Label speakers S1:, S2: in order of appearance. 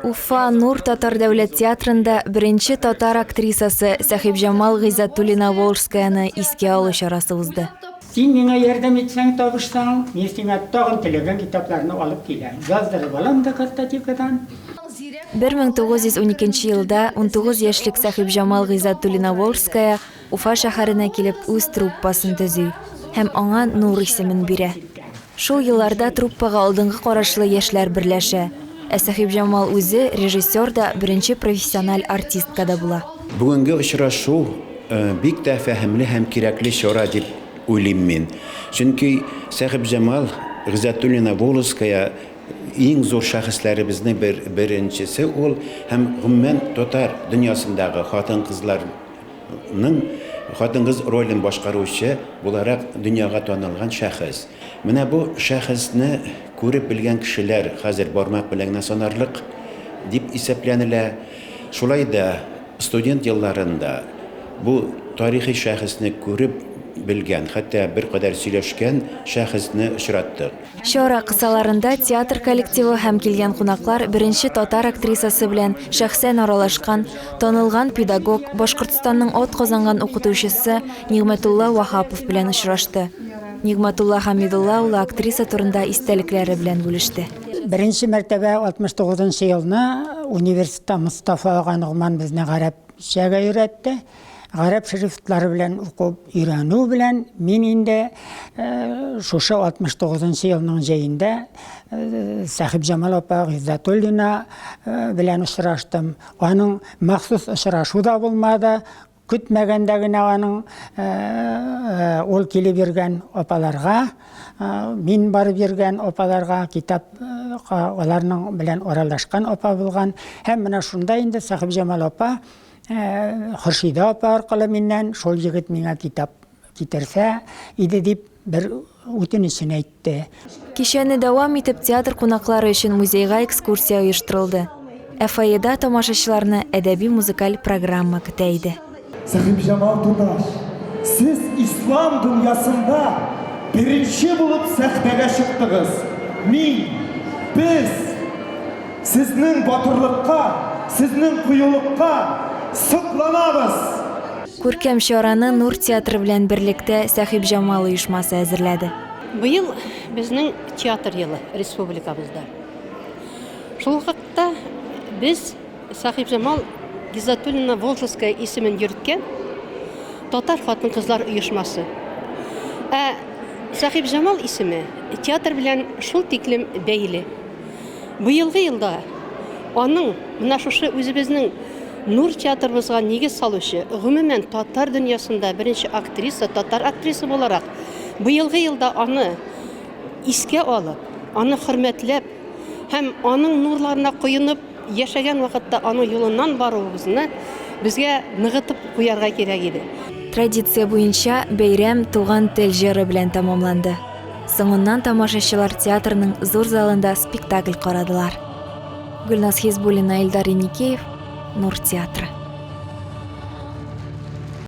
S1: Уфа Нур татар дәүләт театрында беренче татар актрисасы Сәхибҗамал Гыйззәтуллина Волжскаяны искә алу чарасы узды.
S2: Син миңа ярдәм итсәң табыштан, мин сиңа тагын теләгән китапларны алып киләм. Яздырып алам да картотекадан.
S1: 1912 елда 19 яшьлек Сәхибҗамал Гыйззәтуллина Волжская Уфа шәһәренә килеп үз труппасын төзү һәм аңа Нур исемен бирә. Шул елларда труппага алдынгы карашлы яшьләр берләшә. Сәхибҗамал үзе режиссер да, беренче профессиональ артистка да була.
S3: Бүгенге очрашу бик тә фәһемле һәм кирәкле чара дип уйлыйм мин. Чөнки Сәхибҗамал Гыйззәтуллина Волжская иң зур шәхесләребезнең беренчесе ул һәм гомумән татар дөньясындагы хатын-кыз ролен башкаручы буларак дөньяга танылган шәхес. Менә бу шәхесне күреп белгән кешеләр хәзер бармак белән генә санарлык дип исәпләнелә. Шулай да студент елларында бу тарихи шәхесне күреп белгән, хәтта бер кадәр сөйләшкән шәхесне очраттык.
S1: Чара кысаларында театр коллективы һәм килгән кунаклар беренче татар актрисасы белән шәхсән аралашкан танылган педагог, Башкортстанның ат казанган укытучысы Нигъмәтулла Вахапов белән очрашты. Нигъмәтулла Хамидулла улы актриса турында истәлекләре белән бүлеште.
S2: Беренче мәртәбә 69 елны университетта Мустафа ага Нугман безне гарәпчәгә өйрәтте. Гарәп шрифтлары белән укып өйрәнү белән мин инде шушы 69 елның җәендә Сәхибҗамал апа Гыйззәтуллина белән очраштым. Аның махсус очрашу да булмады. Көтмәгәндә генә аның ул килеп йөргән апаларга, мин барып йөргән апаларга, китап аларның белән аралашкан апа булган. Һәм менә шунда инде Сәхибҗамал апа Хөршидә апа аркылы миннән шул егет миңа китап китерсә иде дип бер үтенечен әйтте.
S1: Кичәне дәвам итеп театр кунаклары өчен музейга экскурсия оештырылды. Фойеда тамашачыларны әдәби-музыкаль программа көтә иде.
S4: Сәхибҗамал туташ, сез ислам дөньясында беренче булып сәхнәгә чыктыгыз. Без сезнең батырлыкка, сезнең кыюлыкка сокланабыз.
S1: Күркәм чараны Нур театры белән берлектә Сәхибҗамал оешмасы әзерләде.
S5: Быел безнең театр елы республикабызда. Шул вакытта без Сәхибҗамал Гыйззәтуллина Волжская исемен йөрткән татар хатын-кызлар оешмасы. Сәхибҗамал исеме театр белән шул тиклем бәйле. Быелгы елда аның менә шушы үзебезнең Нур театрыбызга нигез салучы, гомумән татар дөньясында беренче актриса, татар актриса буларак, быелгы елда аны искә алып, аны хөрмәтләп һәм аның нурларына коенып яшәгән вакытта аның юлыннан баруыбызны безгә ныгытып куярга кирәк иде.
S1: Традиция буенча бәйрәм туган тел җыры белән тәмамланды. Соңыннан тамашачылар театрның зур залында спектакль карадылар. Гөлназ Хизбуллина, Илдар Еникеев, Нур театры.